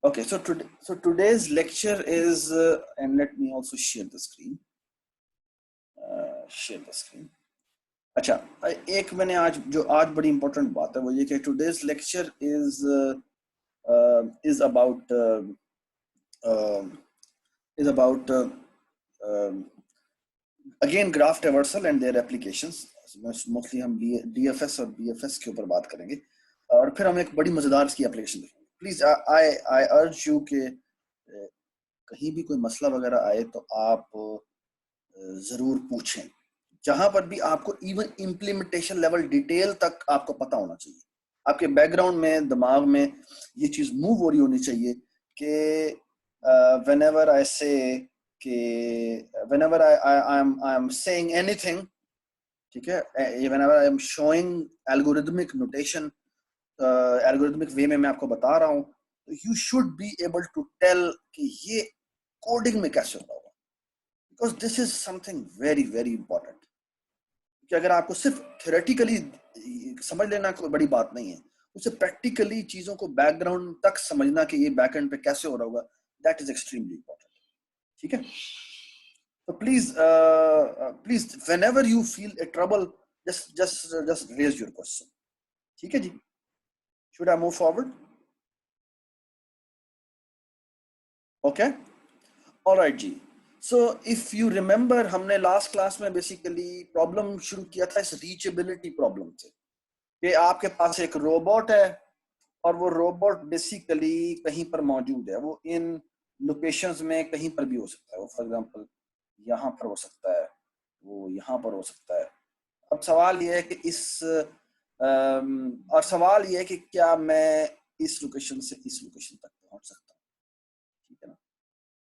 Okay, so today's lecture is, and let me also share the screen. Share the screen. अच्छा, एक मैंने आज बड़ी important बात है वो ये कि today's lecture is about again graph traversal and their applications. Mostly हम DFS और BFS के ऊपर बात करेंगे और फिर हम एक बड़ी मजेदार इसकी एप्लीकेशन देखेंगे. प्लीज आई अर्ज यू के कहीं भी कोई मसला वगैरह आए तो आप जरूर पूछें. जहां पर भी आपको इवन इम्प्लीमेंटेशन लेवल डिटेल तक आपको पता होना चाहिए. आपके बैकग्राउंड में दिमाग में ये चीज मूव हो रही होनी चाहिए कि whenever I say कि whenever I am saying anything, ठीक है, whenever I am showing algorithmic notation, algorithmic way में मैं आपको बता रहा हूँ, तो you should be able to tell कि ये कोडिंग में कैसे होगा, because this is something very very important. कि अगर आपको सिर्फ थ्योरेटिकली समझ लेना कोई बड़ी बात नहीं है, उसे प्रैक्टिकली चीजों को बैकग्राउंड तक समझना कि ये बैकएंड पे कैसे हो रहा होगा, दैट इज एक्सट्रीमली इंपॉर्टेंट. ठीक है, तो please whenever you feel a trouble just raise your question. ठीक है जी, should I move forward? Okay, all right जी. So if you remember, हमने लास्ट क्लास में बेसिकली प्रॉब्लम शुरू किया था इस रीचेबिलिटी प्रॉब्लम से कि आपके पास एक रोबोट है और वो रोबोट बेसिकली कहीं पर मौजूद है. वो इन लोकेशंस में कहीं पर भी हो सकता है. वो फॉर एग्जांपल यहाँ पर हो सकता है, वो यहाँ पर हो सकता है. अब सवाल ये है कि और सवाल ये है कि क्या मैं इस लोकेशन से इस लोकेशन तक पहुंच सकता हूँ, ठीक है ना,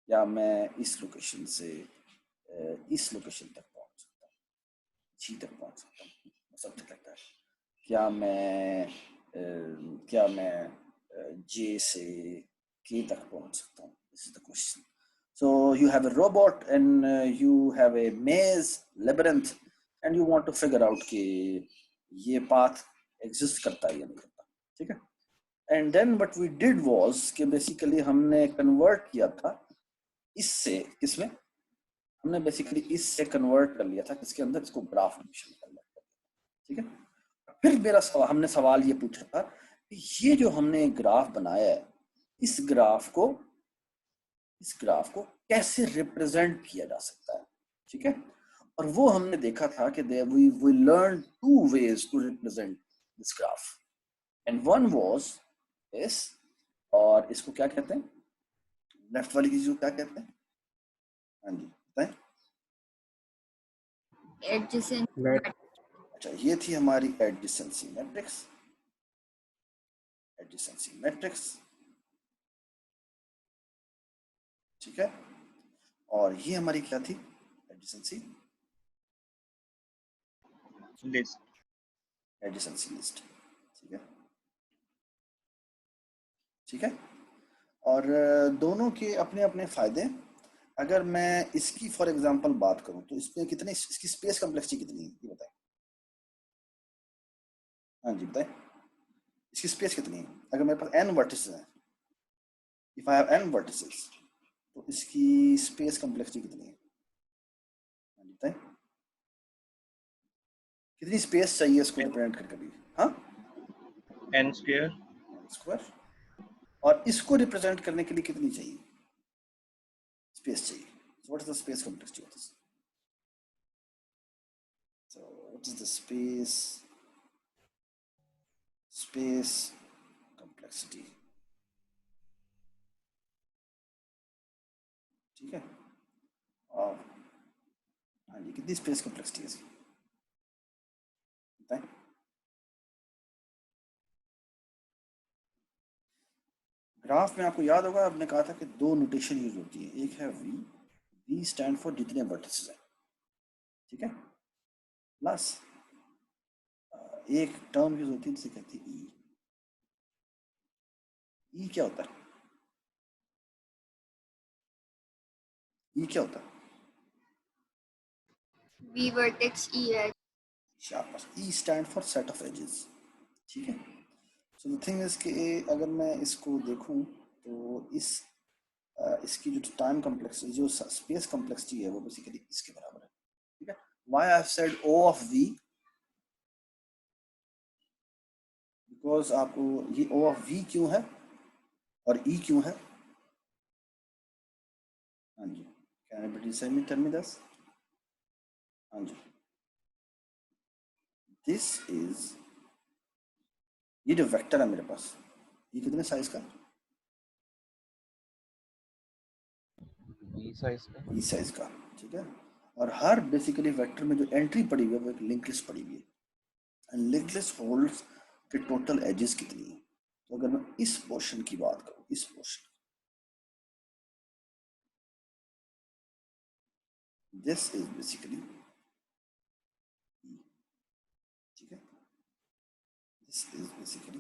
या मैं इस लोकेशन से इस लोकेशन तक पहुंच सकता हूँ, जी तक पहुंच सकता हूँ, समथिंग लाइक दैट. क्या मैं जे से के तक पहुंच सकता हूँ? This is the question. So you have a robot and you have a maze labyrinth and you want to figure out कि ये path exist करता है या नहीं करता. ठीक है, and then what we did was कि basically हमने convert किया था इससे किसमें, हमने बेसिकली इससे कन्वर्ट कर लिया था किसके अंदर, इसको ग्राफ में कन्वर्ट कर लिया. ठीक है, फिर हमने सवाल ये पूछा था कि ये जो हमने ग्राफ बनाया है, इस ग्राफ को कैसे रिप्रेजेंट किया जा सकता है. ठीक है, और वो हमने देखा था कि we learned two ways to represent this graph and one was this, और इसको क्या कहते हैं, लेफ्ट वाली चीज को क्या कहते हैं? हाँ जी बताएं. एडजेसेंट. अच्छा, ये थी हमारी एडजेसेंसी मैट्रिक्स. ठीक है, और ये हमारी क्या थी, एडजेसेंसी लिस्ट. ठीक है, और दोनों के अपने अपने फायदे. अगर मैं इसकी फॉर एग्जांपल बात करूं तो इसमें कितनी, इसकी स्पेस कॉम्प्लेक्सिटी कितनी है ये बताएं. हाँ जी बताएं, इसकी स्पेस कितनी है? अगर मेरे पास n वर्टिसेस हैं, if I have n vertices, तो इसकी स्पेस कॉम्प्लेक्सिटी कितनी है? हाँ जी बताएं, कितनी स्पेस चाहिए इसको रिप्रेजेंट करने के लिए? हाँ, n स्क्वायर. और इसको रिप्रेजेंट करने के लिए कितनी चाहिए स्पेस चाहिए? So what is the space complexity of this? So what is the space complexity? ठीक है, और हाँ जी कितनी स्पेस कॉम्प्लेक्सिटी है इसकी बताएं. ग्राफ में आपको याद होगा आपने कहा था कि दो नोटेशन यूज होती है, एक है v स्टैंड फॉर जितने वर्टिसेस हैं, ठीक है, प्लस एक टर्म यूज होती है जिसे कहते हैं ई. क्या होता है ई? क्या होता है? V vertex E edge. शाबाश, E stand for set of edges. ठीक है, सो द थिंग इज कि अगर मैं इसको देखूं तो इसकी जो टाइम कॉम्प्लेक्सिटी, जो स्पेस कॉम्प्लेक्सिटी है, वो बेसिकली इसके बराबर है, ठीक है। Why I have said O of V, because आपको ये O ऑफ V क्यों है और E क्यों है? हाँ जी, can anybody tell me this? हाँ जी, दिस इज, ये जो वेक्टर है मेरे पास, ये कितने साइज का? ई साइज का, ठीक है। और हर बेसिकली वेक्टर में जो एंट्री पड़ी हुई है वो एक लिंक लिस्ट पड़ी हुई है, एंड लिंक लिस्ट होल्ड्स के टोटल एजेस कितनी है। तो अगर मैं इस पोर्शन की बात करूं, इस पोर्शन, दिस इज बेसिकली, ठीक है, दिस इज बेसिकली,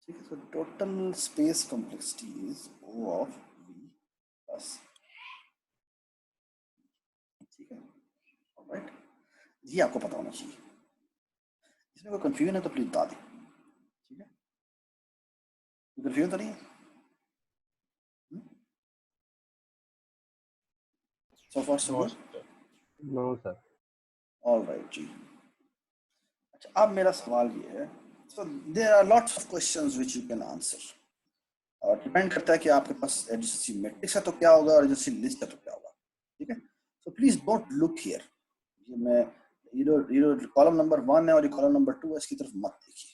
ठीक है। So total space complexity is O of V plus, ठीक है, ऑलराइट। ये आपको पता होना चाहिए, इसमें कोई कंफ्यूजन है तो प्लीज बता दें, ठीक है। कंफ्यूजन तो नहीं है? So far so good? No sir. Alright जी। अच्छा, अब मेरा सवाल ये है, so there are lots of questions which you can answer, और डिपेंड करता है कि आपके पास एडजेसेंसी मैट्रिक्स है तो क्या होगा और एडजेसेंसी लिस्ट है तो क्या होगा, ठीक है। So please don't look here, ये मैं ये कॉलम नंबर 1 है और ये कॉलम नंबर 2 है, इसकी तरफ मत देखिए,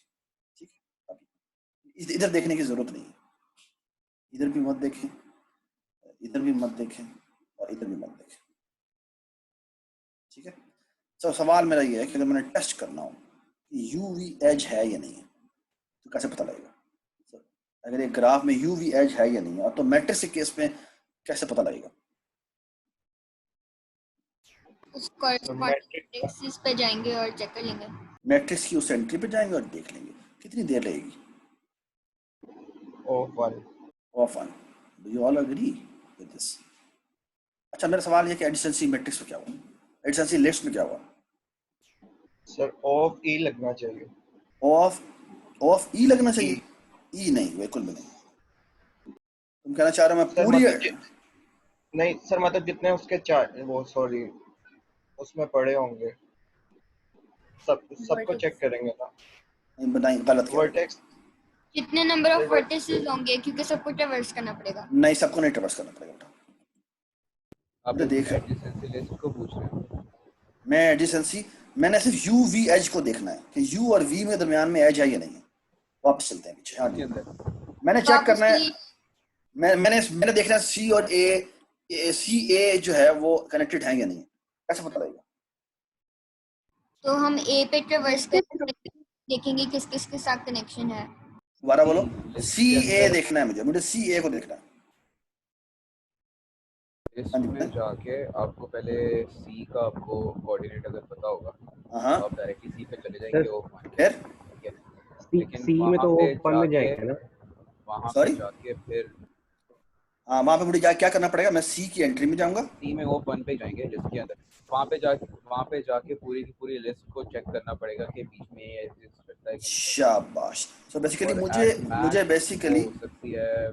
ठीक है। अभी इधर देखने की जरूरत नहीं है, इधर भी मत देखें, इधर भी मत देखें और इधर भी मत देखें, ठीक है। तो सवाल मेरा ये है कि अगर मैंने टेस्ट करना हो कि UV एज है या नहीं है तो कैसे पता लगेगा? अगर एक ग्राफ में UV एज है या नहीं है, और तो मैट्रिक्स के केस में कैसे पता लगेगा? उस मैट्रिक्स पे जाएंगे और चेक कर लेंगे, मैट्रिक्स की उस एंट्री पे जाएंगे और देख लेंगे। कितनी देर लगेगी? Of one. Do you all agree with this? अच्छा, मेरा सवाल ये कि एडिशनसी मैट्रिक्स में क्या हुआ, एडिशनसी लिस्ट में क्या हुआ? सर ऑफ ई लगना चाहिए। ऑफ ई लगना चाहिए? ई नहीं, बिल्कुल भी नहीं। तुम कहना चाह रहे हो मैं सर पूरी मतलब नहीं सर, मतलब जितने उसके चार वो सॉरी उसमें पड़े होंगे सबको चेक करेंगे ना। बताइए गलत क्या? वर्टेक्स कितने नंबर ऑफ वर्टिसेस होंगे, क्योंकि सबको ट्रैवर्स करना पड़ेगा। नहीं, सबको नहीं ट्रैवर्स करना पड़ेगा बेटा। आप तो देख, एडजेसेंसी लिस्ट को पूछ रहे हैं? मैं एडजेसेंसी, मैंने सिर्फ UV एज को देखना है कि U और V में दरमियान में एज है या नहीं है। वापस चलते हैं पीछे। हाँ जी, मैंने चेक करना है, मैंने देखना है C और A जो है वो कनेक्टेड है या नहीं है। कैसे पता लगेगा? तो हम A पे ट्रैवर्स करके देखेंगे किस किस के साथ कनेक्शन है। दोबारा बोलो। CA देखना है मुझे CA को देखना है। इसमें जाके आपको पहले C का आपको कोऑर्डिनेट अगर पता होगा तो आप डायरेक्टली C पे चले जाएंगे। फिर C में तो O1 में जाएंगे ना, वहाँ पे जाके फिर हाँ, वहाँ पे मुझे क्या करना पड़ेगा? मैं C की एंट्री में जाऊंगा, C में O1 पे जाएंगे लिस्ट के अंदर, वहाँ पे जाके पूरी की पूरी लिस्ट को चेक करना पड़ेगा कि बीच में ये एग्जिस्ट करता है कि नहीं। शाबाश। सो बेसिकली मुझे बेसिकली हो सकती है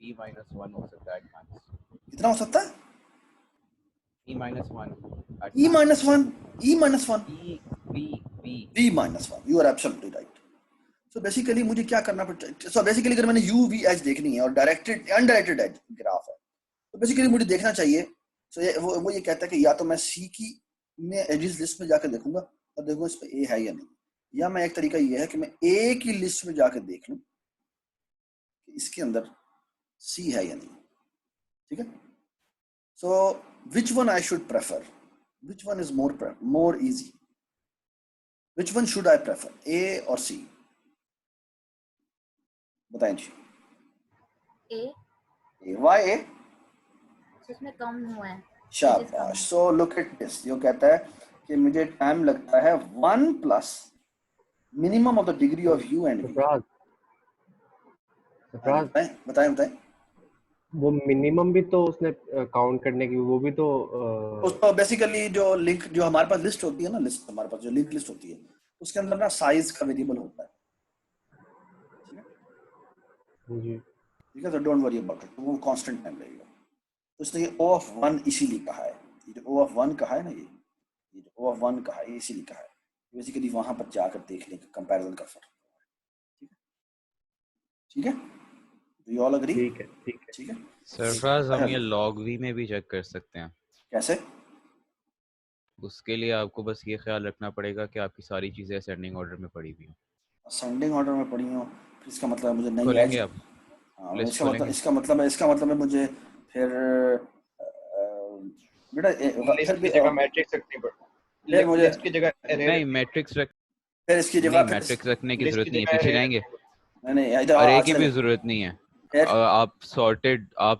E-1 हो सकता है एडवांस। कितना हो सकता है? E-1 V-1, you are absolutely right. So basically मुझे क्या करना पड़ता है? So basically अगर मैंने UV एज देखनी है और डायरेक्टेड अनडायरेक्टेड एज ग्राफ है तो बेसिकली मुझे देखना चाहिए, so वो ये कहता है कि या तो मैं C की में एजेस लिस्ट में जाकर देखूंगा और देखूंगा इस पे A है या नहीं, या मैं एक तरीका ये है कि मैं A की लिस्ट में जाकर देख लूं कि इसके अंदर C है या नहीं, ठीक है। So which one I should prefer? Which one is more easy? Which one should I prefer, A or C? बताएं जी। A. Why A? इसमें कम हुआ है। शाबाश। So look at this. ये कहता है कि मुझे टाइम लगता है 1 plus minimum of the degree of U and V। बताएं। वो मिनिमम भी तो उसने काउंट करने की, वो भी तो उसको बेसिकली जो लिंक जो हमारे पास लिस्ट होती है ना, लिस्ट हमारे पास जो लिंक लिस्ट होती है उसके अंदर ना साइज का वेरिएबल होता है, ठीक है। जी ठीक है, तो डोंट वरी अबाउट इट, वो कांस्टेंट टाइम लगेगा। तो इसने ये O(1) इसीलिए कहा है, ये जो O(1) कहा है ना, ये जो O(1) कहा है, ये इसीलिए कहा है बेसिकली वहां पर जाकर देख लें, कंपैरिजन कर सकते हैं। ठीक है, डू यू ऑल अग्री? ठीक है ठीक है। ठीक है, सरफराज, हम अच्छा ये लॉग वी में भी चेक कर सकते हैं। कैसे? उसके लिए आपको बस ये ख्याल रखना पड़ेगा कि आपकी सारी चीज़ें असेंडिंग ऑर्डर में पड़ी हुई हैं। असेंडिंग ऑर्डर में पड़ी हो, फिर इसका मतलब है मुझे नई एज, खोलेंगे आप हाँ लिस्ट खोलेंगे? इसका मतलब है मुझे फिर बेटा लिस्ट फिर की भी जगह मैट्रिक्स रखनी फिर पड़े, मुझे लिस्ट की जगह एरे नहीं, रखनी मैट्रिक्स रख फिर इसकी जगह नहीं, फिर मैट्रिक्स रखने की लिस्ट जरूरत की नहीं है, जगह पीछे एरे जाएंगे। रखनी नहीं नहीं इधर अरे की चले भी जाओ। जरूरत नहीं है। फिर आप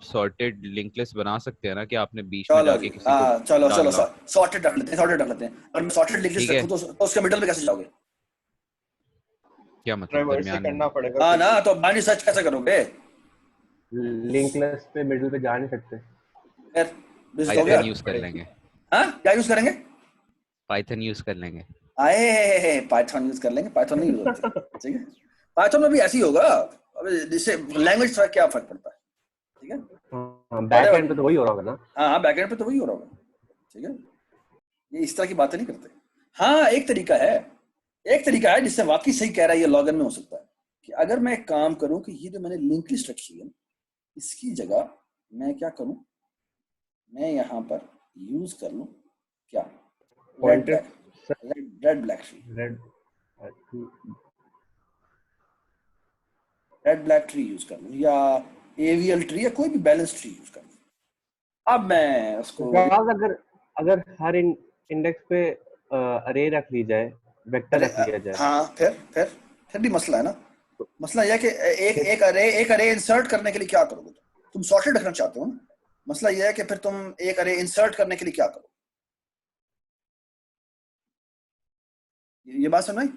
सॉर्टेड लिंक लिस्ट बना सकते हैं ना, कि आपने बीच में चलो जी, जाके किसी को हाँ चलो चलो डालना हो। सॉर्टेड रख लेते हैं, सॉर्टेड रख लेते हैं। और मैं सॉर्टेड लिंक लिस्ट ठीक है, रखूँ तो उसके मिडल में कैसे जाओगे? क्या मतलब ट्रैवर्स ही दरमियान में? करना पड़ेगा हाँ फिर ना, भी। तो बाइनरी सर्च कैसे करोगे? लिंक लिस्ट पे मिडिल पे जा नहीं सकते। फिर बिजनेस हो गया। पाइथन यूज कर पड़ेगी। लेंगे। हाँ क्या यूज करेंगे? पाइथन यूज कर लेंगे। आए पाइथन यूज कर लेंगे, पाइथन नहीं यूज होती। ठीक है, पाइथन में भी ऐसे ही होगा। अब जिससे लैंग्वेज का क्या फर्क पड़ता है? ठीक है, हाँ बैक Whatever। एंड पे तो वही हो रहा होगा ना। हाँ हाँ, बैकएंड पे तो वही हो रहा होगा। ठीक है, ये इस तरह की बातें नहीं करते। हाँ एक तरीका है जिससे वाकई सही कह रहा है, ये लॉगिन में हो सकता है कि अगर मैं एक काम करूं कि ये जो मैंने लिंक लिस्ट रखी है इसकी जगह मैं क्या करूं, मैं यहाँ पर यूज कर लूं क्या, red pointer black, red black tree, red red black tree use कर लूं, या एवीएल ट्री, या कोई भी बैलेंस ट्री यूज कर लूं। अब मैं उसको अगर अगर हर इंडेक्स पे अरे रख ली जाए, वेक्टर अरे रख लिया जाए हाँ, फिर भी मसला है ना। तो मसला यह है कि फिर एक अरे इंसर्ट करने के लिए क्या करोगे? तुम सॉर्टेड रखना चाहते हो ना। मसला यह है कि फिर तुम एक अरे इंसर्ट करने के लिए क्या करो? ये बात समझ,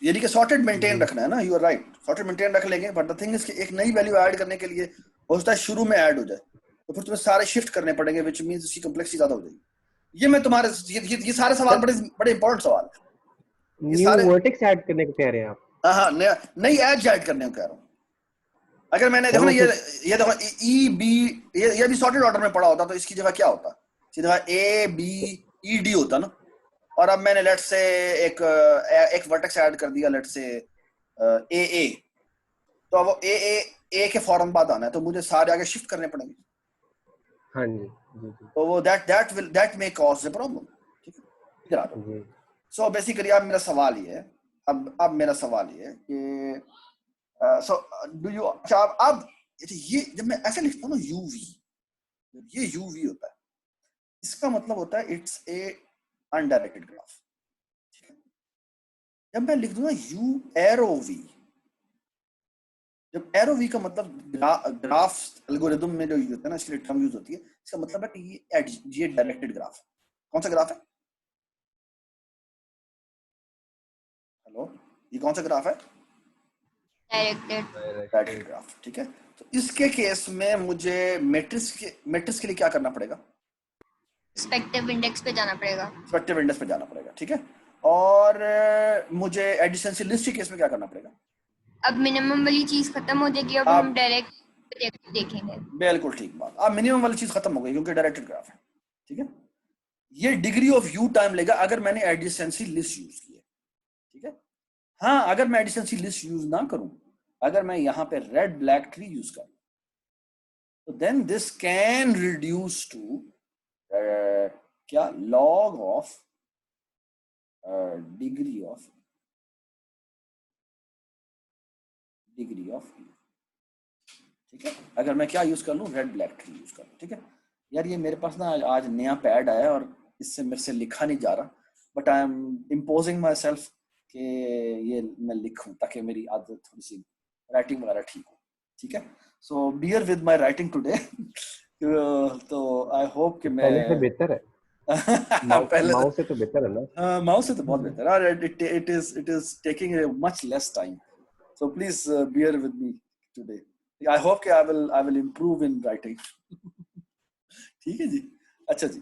यानी कि सॉर्टेड मेंटेन जी रखना है ना। You are right, sorted maintain रख लेंगे, बट द थिंग इज कि एक नई वैल्यू ऐड करने के लिए हो सकता है शुरू में ऐड हो जाए, तो फिर तुम्हें सारे शिफ्ट करने पड़ेंगे, विच मींस उसकी कॉम्प्लेक्सिटी ज्यादा हो जाएगी। ये मैं तुम्हारे ये सारे सवाल सर, बड़े बड़े इंपॉर्टेंट सवाल है ये न्यू सारे। वर्टेक्स ऐड करने को कह रहे हैं आप? हाँ हाँ, नई एज ऐड करने को कह रहा हूँ। अगर मैंने सर देखो ना वो फिर ये देखो ई बी, ये भी सॉर्टेड ऑर्डर में पड़ा होता तो इसकी जगह क्या होता? इसकी जगह ए बी ई डी होता ना। और अब मैंने लेट्स से एक वर्टेक्स ऐड कर दिया, लेट्स से ए ए, तो अब वो ए के फौरन बाद आना है, तो मुझे सारे आगे शिफ्ट करने पड़ेंगे। हाँ जी जी जी तो वो that may cause a problem. ठीक है, इधर आ जाओ। जी सो बेसिकली अब मेरा सवाल ये है, अब मेरा सवाल ये है कि सो डू यू, अच्छा अब ये जब मैं ऐसे लिखता हूँ ना यूवी, ये यूवी होता है, इसका मतलब होता है इट्स ए अनडायरेक्टेड ग्राफ। जब मैं लिख दूंगा यू एरो वी, जब एरो वी का मतलब ग्राफ एल्गोरिदम में जो यूज होता है ना, इसके लिए टर्म यूज होती है, इसका मतलब है कि ये डायरेक्टेड ग्राफ। कौन सा ग्राफ है? हेलो, ये कौन सा ग्राफ है? Directed graph. ठीक है, तो इसके केस में मुझे मैट्रिक्स के लिए क्या करना पड़ेगा? रिस्पेक्टिव इंडेक्स पे जाना पड़ेगा। रिस्पेक्टिव इंडेक्स पे जाना पड़ेगा। ठीक है, और मुझे एडिशनसी लिस्ट के केस में क्या करना पड़ेगा? अब मिनिमम वाली चीज खत्म हो जाएगी, अब आप हम डायरेक्ट देखेंगे। बिल्कुल ठीक बात, अब मिनिमम वाली चीज खत्म हो गई क्योंकि डायरेक्टेड ग्राफ है। ठीक है, ये डिग्री ऑफ यू टाइम लेगा अगर मैंने एडिशनसी लिस्ट यूज की है। ठीक है, हाँ अगर मैं एडिशनसी लिस्ट यूज ना करूं, अगर मैं यहाँ पे रेड ब्लैक ट्री यूज करूं, तो then this can reduce to क्या, log of degree of u. ठीक है, अगर मैं क्या यूज कर लूं, रेड ब्लैक ट्री यूज कर लूं। ठीक है यार, ये मेरे पास ना आज नया पैड आया और इससे मेरे से लिखा नहीं जा रहा, but I am imposing my self कि ये मैं लिखूं ताकि मेरी आदत थोड़ी सी राइटिंग वगैरह ठीक हो। ठीक है, so bear with my writing today. तो आई होप कि मैं पहले से बेहतर है। पहले माउस से तो बेहतर है ना। माउस से तो बहुत बेहतर है, और it is taking much less time, so please bear with me today. I hope कि I will improve in writing. ठीक है जी, अच्छा जी,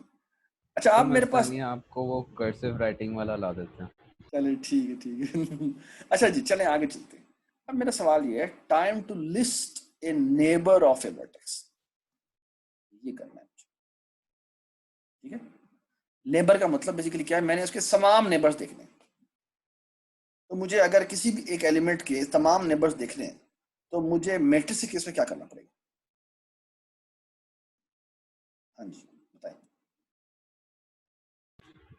अच्छा कोई आप मेरे मसला पास, नहीं है, आपको वो कर्सिव राइटिंग वाला ला देते हैं। चले ठीक है अच्छा जी, चलें आगे चलते हैं। अब मेरा सवाल ये है, time to list a neighbour of a vertex, ये करना है मुझे, ठीक है। नेबर का मतलब बेसिकली क्या है, मैंने उसके तमाम नेबर्स देखने हैं। तो मुझे अगर किसी भी एक एलिमेंट के तमाम नेबर्स देखने हैं तो मुझे मैट्रिक्स के केस में क्या करना पड़ेगा? हाँ जी बताएं।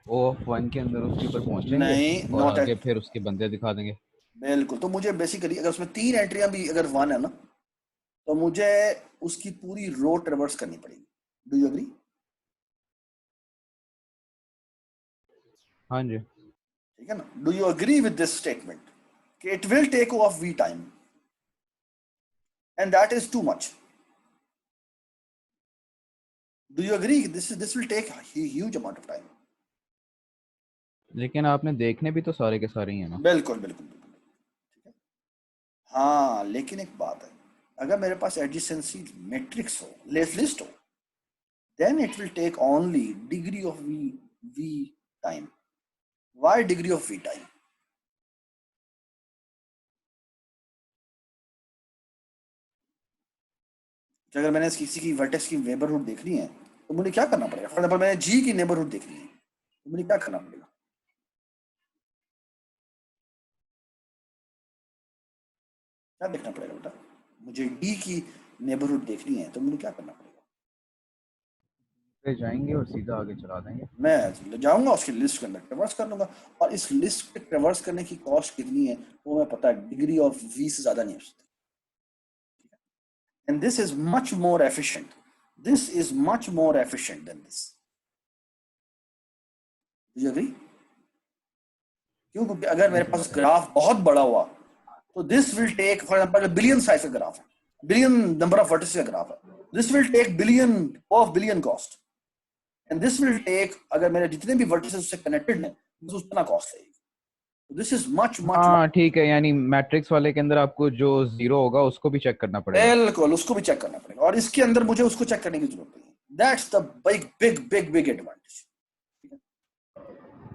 O(1) के अंदर उसके ऊपर पहुंचेंगे नहीं, और not आगे at- फिर उसके बंदे दिखा देंगे। बिल्कुल। तो मुझे बेसिकली अगर उसमें 3 एंट्रियां भी अगर 1 है ना, तो मुझे उसकी पूरी रो ट्रेवर्स करनी पड़ेगी। Do you agree? हाँ जी। ठीक है ना? Do you agree with this statement कि it will take of V time and that is too much? Do you agree this will take huge amount of time? लेकिन आपने देखने भी तो सारे के सारे ही है ना। बिल्कुल बिल्कुल बिल्कुल, ठीक है। हाँ लेकिन एक बात है, अगर मेरे पास एडजेसेंसी मैट्रिक्स हो, लिस्ट हो, then it will take only degree of v time. Why degree of v time? तो अगर मैंने किसी की वर्टेक्स की नेबरहुड देखनी है तो मुझे क्या करना पड़ेगा? फॉर एग्जांपल मैंने g की नेबरहुड देखनी है तो मुझे क्या करना पड़ेगा? क्या देखना पड़ेगा बेटा? मुझे d की नेबरहुड देखनी है तो मुझे क्या करना पड़ेगा? पे जाएंगे और सीधा आगे चला देंगे। मैं जाऊंगा उसकी लिस्ट के अंदर ट्रेवर्स कर लूंगा, और इस लिस्ट पे ट्रेवर्स करने की कॉस्ट कितनी है वो मैं पता है, डिग्री ऑफ v से ज्यादा नहीं हो सकती। And this is much more efficient. This is much more efficient than this. Do you agree? क्योंकि अगर मेरे पास ग्राफ बहुत बड़ा हुआ तो this will take, for example, billion size का ग्राफ है, बिलियन नंबर ऑफ वर्टिसेस का ग्राफ है, this will take billion cost, and this will take, अगर मेरे जितने भी वर्टिसेस उससे कनेक्टेड हैं तो उतना कॉस्ट लगेगी। This is much हाँ ठीक है, यानी मैट्रिक्स वाले के अंदर आपको जो 0 होगा उसको भी चेक करना पड़ेगा। बिल्कुल, उसको भी चेक करना पड़ेगा, और इसके अंदर मुझे उसको चेक करने की जरूरत नहीं है। That's the big advantage.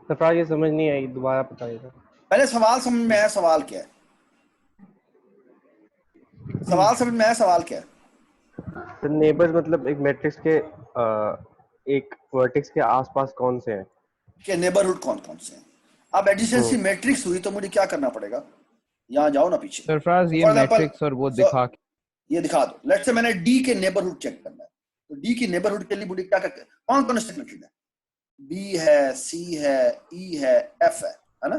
Sarfaraz ये समझ नहीं आई, दोबारा बताइएगा। पहले सवाल समझ में आया, सवाल क्या है? सवाल समझ में आया, सवाल क्या है? तो नेबर्स मतलब एक मैट्रिक्स के एक वर्टेक्स के आसपास कौन से हैं? कि नेबरहुड कौन कौन से हैं। अब एडिशनसी मैट्रिक्स हुई तो मुझे क्या करना पड़ेगा? यहाँ जाओ ना पीछे। सरफराज ये For example, मैट्रिक्स और वो दिखा के ये दिखा दो। लेट्स से मैंने डी के नेबरहुड चेक करना है, तो डी की नेबरहुड के लिए मुझे क्या करके, कौन कौन से कनेक्टेड है? बी है, सी है, ई है, एफ है ना?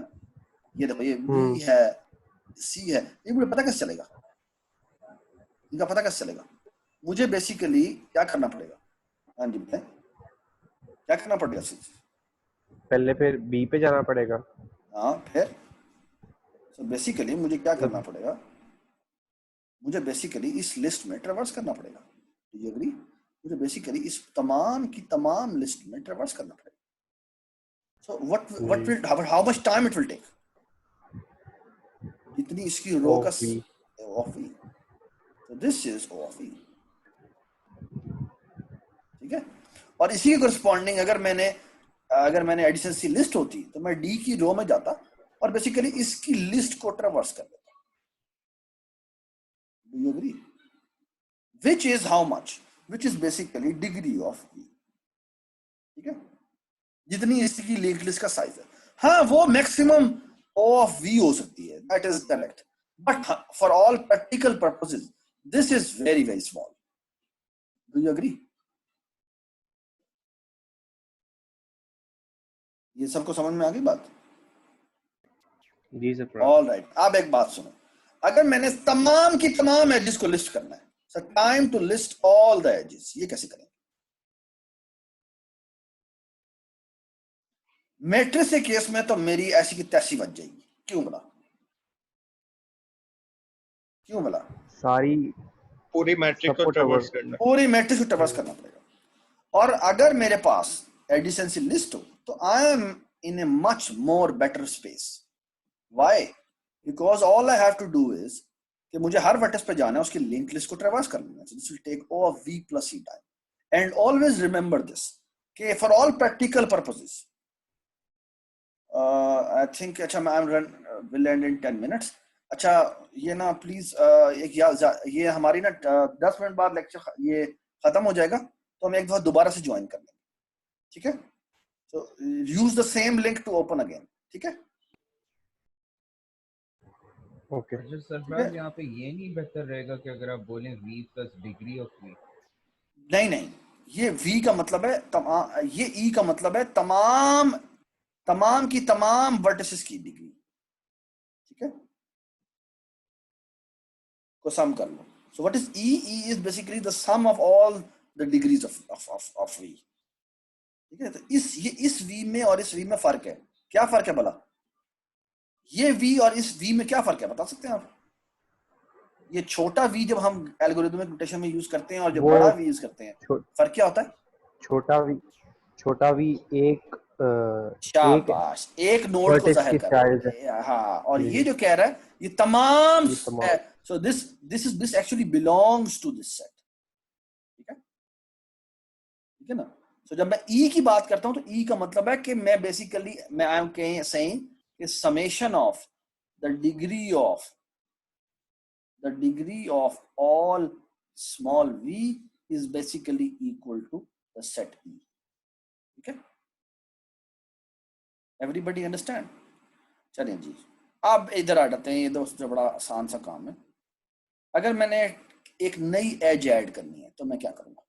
ये देखो, ये बी है, सी है, ये मुझे पता कैसे चलेगा? इनका पता कैसे चलेगा? मुझे बेसिकली क्या करना पड़ेगा? हाँ जी बताएं, क्या करना पड़ेगा? पहले फिर बी पे जाना पड़ेगा। हाँ फिर so बेसिकली मुझे क्या करना पड़ेगा? मुझे बेसिकली इस लिस्ट में ट्रेवर्स करना पड़ेगा। Do you agree? मुझे बेसिकली इस तमाम की तमाम लिस्ट में ट्रेवर्स करना पड़ेगा। So what will, how much time it will take? जितनी इसकी रो का O of V. So this is O of V. ठीक है? और इसी के corresponding अगर मैंने एडिशनसी लिस्ट होती तो मैं डी की रो में जाता और बेसिकली इसकी लिस्ट को ट्रेवर्स कर देता। Do you agree? Which is how much? Which is basically degree of V. ठीक है? जितनी इसकी लिंक लिस्ट का साइज है, हाँ वो मैक्सिमम O of V हो सकती है, that is correct. But for all practical purposes, this is very very small. Do you agree? ये सबको समझ में आ गई बात? जी सर। All right. अब एक बात सुनो, अगर मैंने तमाम की तमाम एजेस को लिस्ट करना है, so time to list all the edges, ये कैसे करेंगे? मैट्रिक्स के केस में तो मेरी ऐसी की तैसी बच जाएगी। क्यों बोला? क्यों बोला? सारी पूरी मैट्रिक्स को ट्रेवर्स करना, पूरी मैट्रिक्स को ट्रेवर्स करना पड़ेगा। और अगर मेरे पास एडिशनसी लिस्ट हो तो I am in a much more better space. Why? Because all I have to do is कि मुझे हर वर्टेक्स पे जाना है, उसकी लिंक लिस्ट को ट्रेवर्स करना है। So this will take O of V plus C time. And always remember this कि for all practical purposes, I think, अच्छा, I will end in 10 minutes. अच्छा ये ना प्लीज एक ये हमारी ना 10 मिनट बाद लेक्चर ये खत्म हो जाएगा, तो हम एक दफा दोबारा से ज्वाइन कर लेंगे, ठीक है? तो use the same link to open again, ठीक है? ओके। अच्छा सरफराज, यहाँ पे ये नहीं बेहतर रहेगा कि अगर आप बोलें v plus degree of v? नहीं नहीं, ये v का मतलब है तमाम, ये e का मतलब है तमाम तमाम की तमाम वर्टिसेस की डिग्री, ठीक है? को सम कर लो। So what is e? e is basically the sum of all the degrees of v, ठीक है? तो इस v में और इस v में फर्क है। क्या फर्क है भला? ये v और इस v में क्या फर्क है, बता सकते हैं आप? ये छोटा v जब हम एल्गोरिथमिक नोटेशन में यूज करते हैं और जब वो बड़ा v यूज करते हैं, फर्क क्या होता है? छोटा वी एक शाबाश, एक नोड को वर्टेक्स जाहिर की कर साइज रहा है। हाँ, और जी। ये जो कह रहा है ये तमाम, ये तमाम so this actually belongs to this set, ठीक है? ठीक है ना? सो जब मैं ई की बात करता हूं तो ई का मतलब है कि मैं बेसिकली मैं आई एम सेइंग कि summation of the degree of all small v is basically equal to the set E, ठीक है? Everybody understand? चलिए जी, अब इधर आ जाते हैं। ये दोस्तों बड़ा आसान सा काम है। अगर मैंने एक नई एज ऐड करनी है तो मैं क्या करूंगा?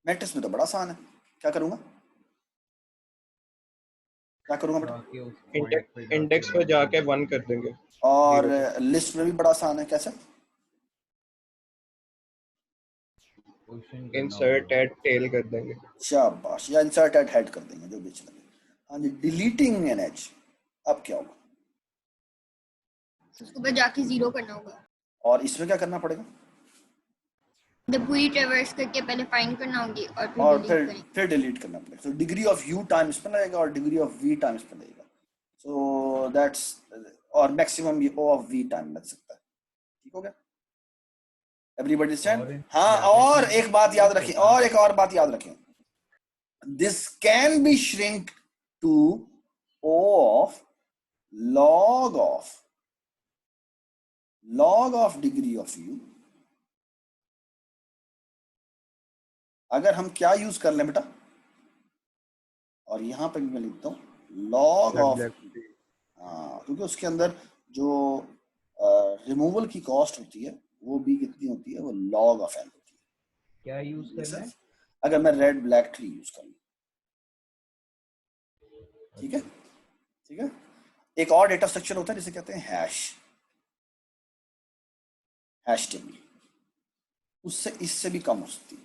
मैट्रिक्स में तो बड़ा आसान है, क्या करूंगा? क्या करूंगा बेटा? इंडेक्स पे जाके 1 कर देंगे, और 0 पे। लिस्ट में भी बड़ा आसान है, कैसे? इंसर्ट एट टेल कर देंगे। शाबाश, या इंसर्ट एट हेड कर देंगे, जो बीच लगे। हाँ जी, डिलीटिंग एन एज, अब क्या होगा? उसके बाद जाके 0 करना होगा। और इसमें क्या करना पड़ेगा? जब पूरी ट्रैवर्स करके पहले फाइंड करना होगी और फिर डिलीट करना पड़ेगा। तो डिग्री ऑफ u टाइम इस पर लगेगा और डिग्री ऑफ v टाइम इस पर लगेगा। सो दैट्स, और मैक्सिमम ये o ऑफ v टाइम लग सकता है, ठीक हो गया? Everybody stand? हाँ, और एक बात याद रखें, this can be shrink to o of log of degree of u। अगर हम क्या यूज कर लें बेटा, और यहां पर मैं लिखता हूं log ऑफ, क्योंकि उसके अंदर जो रिमूवल की कॉस्ट होती है वो भी कितनी होती है? वो log ऑफ n होती है। क्या यूज करना है? अगर मैं रेड ब्लैक ट्री यूज कर लूं, ठीक है? ठीक है। एक और डेटा स्ट्रक्चर होता है जिसे कहते हैं हैश टेबल, उससे इससे भी कम हो सकती है,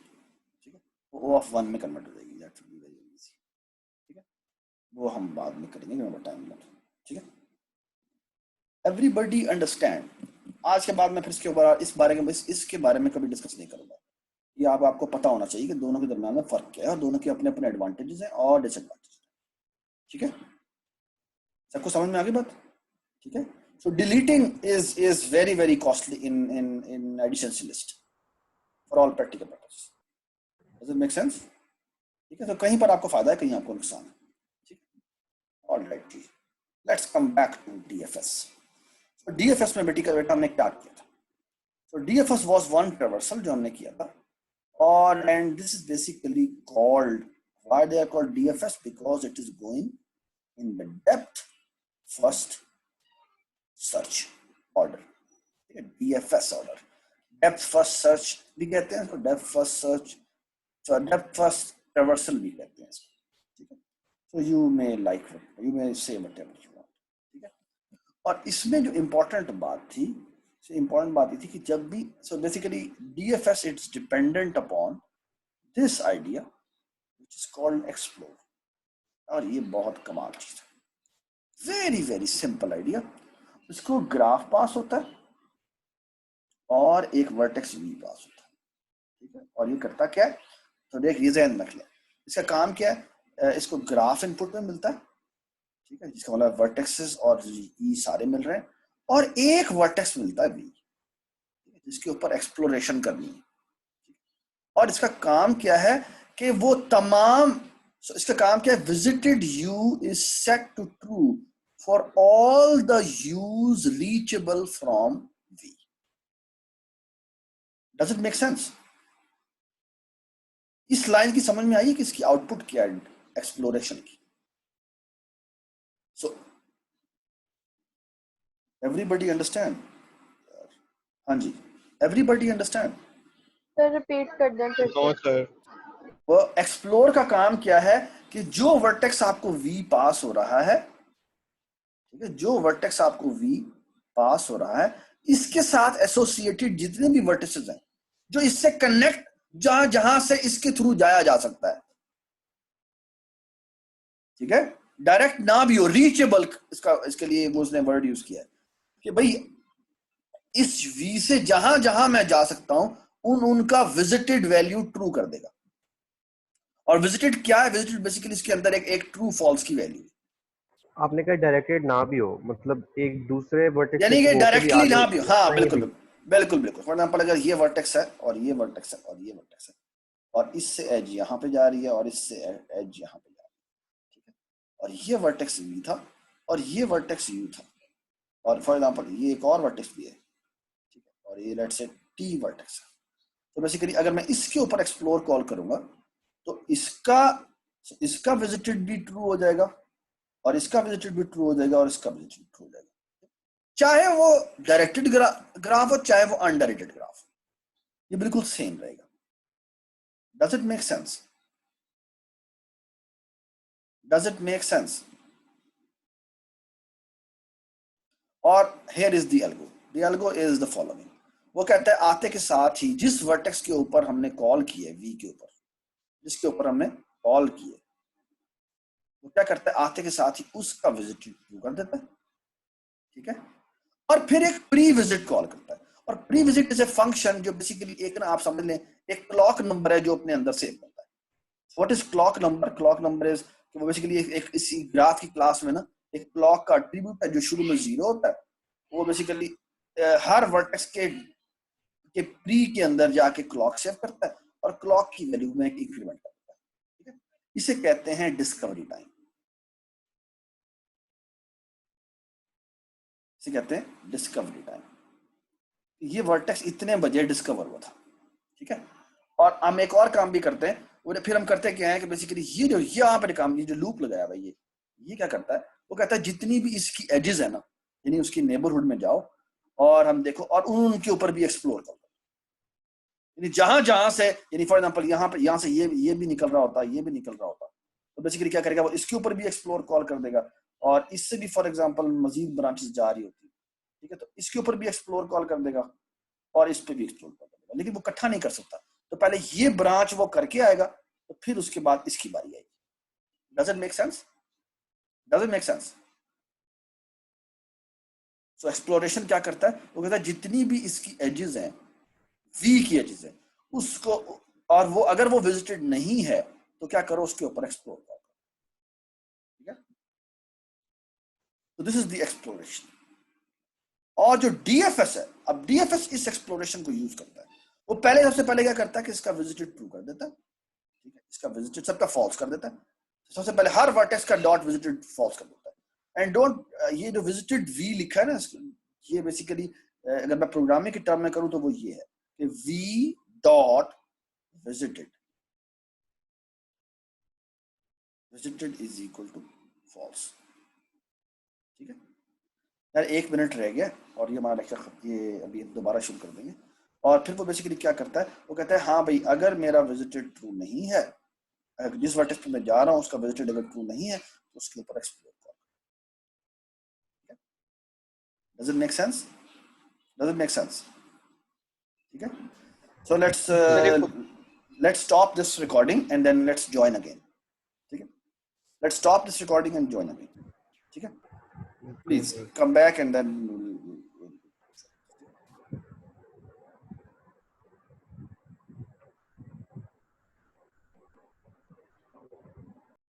ठीक है? वो o ऑफ 1 में कन्वर्ट हो जाएगी, that will be very easy, ठीक है? वो हम बाद में करेंगे जब टाइम मिला, ठीक है? Everybody understand? आज के बाद मैं फिर इसके बारे में कभी डिस्कस नहीं करूंगा। ये आपको पता होना चाहिए कि दोनों के दरम्यान में फर्क क्या है और दोनों के अपने अपने एडवांटेजेस हैं और डिसएडवांटेजेस, ठीक है? सबको समझ में आ गई बात? ठीक है। So deleting is very very costly in addition list for all practical purposes. Does it make sense? ठीक है। तो कहीं पर आपको फायदा है, कहीं आपको नुकसान है, ठीक है? All right, let's come back to DFS. तो डीएफएस में बेटा हमने क्या किया था? तो डीएफएस वाज वन ट्रैवर्सल जो हमने किया था, और and this is basically called, why they are called DFS? Because it is going in the depth first search order, ठीक है? DFS order, depth first search भी कहते हैं, depth first search, depth first traversal भी कहते हैं इसको, ठीक है? So you may say whatever you want, ठीक है? और इसमें जो इम्पोर्टेंट बात थी, ये थी कि जब भी, so basically DFS it's dependent upon this idea which is called explore, और ये बहुत कमाल चीज है, वेरी वेरी सिंपल आइडिया। इसको ग्राफ पास होता है और एक वर्टेक्स v पास होता है, ठीक है? और ये करता क्या है? तो देख, ये ध्यान रख ले, इसका काम क्या है? इसको ग्राफ इनपुट में मिलता है, ठीक है? जिसका मतलब वर्टेक्सेस और ई सारे मिल रहे हैं, और एक वर्टेक्स मिलता है v, जिसके ऊपर एक्सप्लोरेशन करनी है, और इसका काम क्या है कि वो तमाम, इसका काम क्या है? Visited u is set to true for all the u's reachable from V. Does it make sense? इस लाइन की समझ में आई कि इसकी आउटपुट क्या है एक्सप्लोरेशन की? So everybody understand? हाँ जी, everybody understand? सर रिपीट कर दें फिर से। No sir. वो एक्सप्लोर का काम क्या है कि जो वर्टेक्स आपको V पास हो रहा है, ठीक है, जो वर्टेक्स आपको V पास हो रहा है, इसके साथ एसोसिएटेड जितने भी वर्टिसेस हैं जो इससे कनेक्ट, जहां जहां से इसके थ्रू जाया जा सकता है, ठीक है, डायरेक्ट ना भी हो, रीचेबल, इसके लिए वो उसने वर्ड यूज किया है कि भाई इस V से जहां जहां मैं जा सकता हूं उनका विजिटेड वैल्यू ट्रू कर देगा। और विजिटेड क्या है? विजिटेड बेसिकली इसके अंदर एक ट्रू फॉल्स की वैल्यू है। आपने कहा डायरेक्टेड ना भी हो, मतलब एक दूसरे वर्टेक्स यानी कि डायरेक्टली ना भी हो। हाँ कहीं बिल्कुल भी। बिल्कुल बिल्कुल। फॉर एग्जांपल अगर ये वर्टेक्स है और ये वर्टेक्स है और ये वर्टेक्स है और इससे एज यहाँ पे जा रही है और इससे एज यहाँ पे जा रही है, ठीक है, और ये वर्टेक्स V था और ये वर्टेक्स U था, और फॉर एग्जांपल ये एक और वर्टेक्स भी है, ठीक है, और ये लेट्स से T वर्टेक्स है। तो बेसिकली अगर मैं इसके ऊपर एक्सप्लोर कॉल करूंगा तो इसका विजिटेड भी ट्रू हो जाएगा और इसका विजिटेड भी ट्रू हो जाएगा और इसका विजिटेड ट्रू हो जाएगा, चाहे वो डायरेक्टेड ग्राफ हो चाहे वो अनडायरेक्टेड ग्राफ हो, ये बिल्कुल सेम रहेगा। Does it make sense? Does it make sense? और here is the algo. The algo is the following. वो कहता है आते के साथ ही जिस वर्टेक्स के ऊपर हमने कॉल की है, V के ऊपर जिसके ऊपर हमने कॉल की है, वो क्या करता है आते के साथ ही उसका विजिट ट्रू कर देता है, ठीक है, और फिर एक प्री विजिट कॉल करता है। और pre visit is a function जो बेसिकली एक ना आप समझ लें एक क्लॉक नंबर है जो अपने अंदर सेव करता है। What is clock number? Clock number is वो बेसिकली एक इसी ग्राफ की क्लास में ना एक क्लॉक का एट्रीब्यूट है जो शुरू में 0 होता है। वो बेसिकली हर वर्टेक्स के प्री के अंदर जाके क्लॉक सेव करता है और क्लॉक की वैल्यू में एक इंक्रीमेंट करता है, ठीक है। इसे कहते हैं डिस्कवरी टाइम। इसे कहते हैं डिस्कवरी टाइम। ये वर्टेक्स इतने बजे डिस्कवर हुआ था, ठीक है। और हम एक और काम भी करते हैं, और फिर हम करते क्या है कि बेसिकली ये जो यहाँ पर काम, ये जो लूप लगाया हुआ ये क्या करता है? वो कहता है जितनी भी इसकी एजेस है ना, यानी उसकी नेबरहुड में जाओ और हम देखो और उनके ऊपर भी एक्सप्लोर करो, यानी जहां जहां से, यानी फॉर एग्जांपल यहाँ से ये भी निकल रहा होता, ये भी निकल रहा होता, तो बेसिकली क्या करेगा वो इसके ऊपर भी एक्सप्लोर कॉल कर देगा और इससे भी फॉर एग्जांपल मजीद ब्रांचेस जा रही होती, ठीक है, तो इसके ऊपर भी एक्सप्लोर कॉल कर देगा और इस पे भी एक्सप्लोर कर देगा, लेकिन वो इकट्ठा नहीं कर सकता। तो पहले ये ब्रांच वो करके आएगा तो फिर उसके बाद इसकी बारी आएगी। Does it make sense? Does it make sense? So exploration क्या करता है? वो कहता है जितनी भी इसकी एजेस हैं, V की एजेस है उसको, और वो अगर वो विजिटेड नहीं है तो क्या करो उसके ऊपर एक्सप्लोर करो, ठीक है। तो दिस इज द एक्सप्लोरेशन। और जो DFS है, अब DFS इस एक्सप्लोरेशन को यूज करता है। वो पहले सबसे पहले क्या करता है कि इसका विजिटेड ट्रू कर देता है, ठीक है, इसका विजिटेड सबका फॉल्स कर देता है। सबसे पहले हर वर्टेक्स का डॉट विजिटेड फॉल्स कर देता है। एंड डोंट, ये जो विजिटेड V लिखा है ना, ये बेसिकली अगर मैं प्रोग्रामिंग के टर्म में करूं तो वो ये है कि V dot visited is equal to false, ठीक है। यार 1 मिनट रह गया और ये हमारा लेक्चर ये अभी दोबारा शुरू कर देंगे। और फिर वो बेसिकली क्या करता है? वो कहता है हाँ भाई अगर मेरा विजिटेड ट्रू नहीं है, अगर जिस वर्टेक्स पे मैं जा रहा हूँ उसका विजिटेड अगर ट्रू नहीं है तो उसके ऊपर एक्सप्लोर करो। Does it make sense? Does it make sense? ठीक है। सो let's stop this recording and then let's join again, ठीक है। let's stop this recording and join again, ठीक है। please come back and then